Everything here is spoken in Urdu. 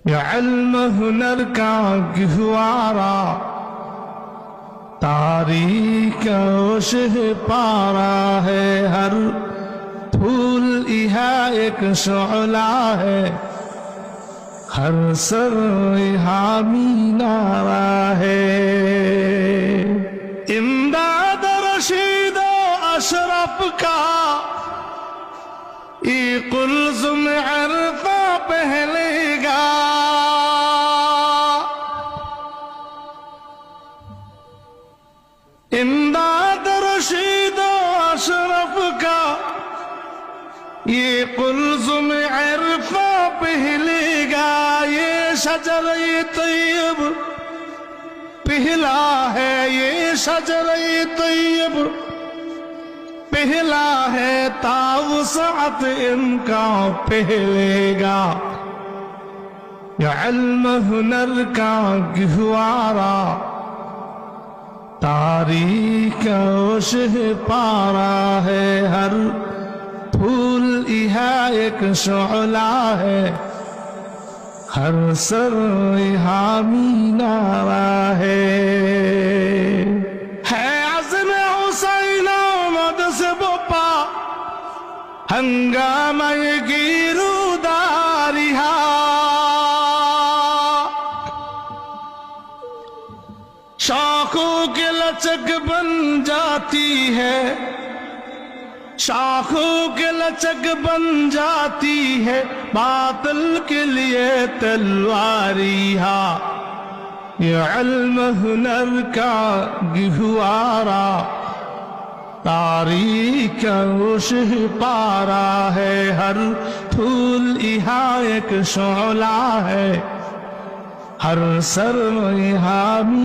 یہ علم ہنر کا گہوارا تاریخ شہ پارا ہے، ہر پھول یہاں ایک شعلہ ہے، ہر سر یہاں مینارہ ہے۔ امداد رشید و اشرف کا یہ قلزم عرفہ پہلے گا، امداد رشید و اشرف کا یہ قلزم عرفہ پہلے گا۔ یہ شجر طیب پہلا ہے، یہ شجر طیب پہلا ہے، تا وسعت ان کا پہلے گا۔ یہ علم ہنر کا گہوارا تاریخ شہ پارا ہے، ہر پھول یہاں ایک شعلہ ہے، ہر سر یہاں مینارہ ہے۔ عزم حسین آمد سے بپا ہنگامہ گیرو داریہا، شاخوں کے لچک بن جاتی ہے، شاخوں کے لچک بن جاتی ہے، باطل کے لیے تلواریہا۔ یہ علم ہنر کا گہوارا تاریخ شہ پارا ہے، ہر پھول یہاں ایک شعلہ ہے، ہر سر یہاں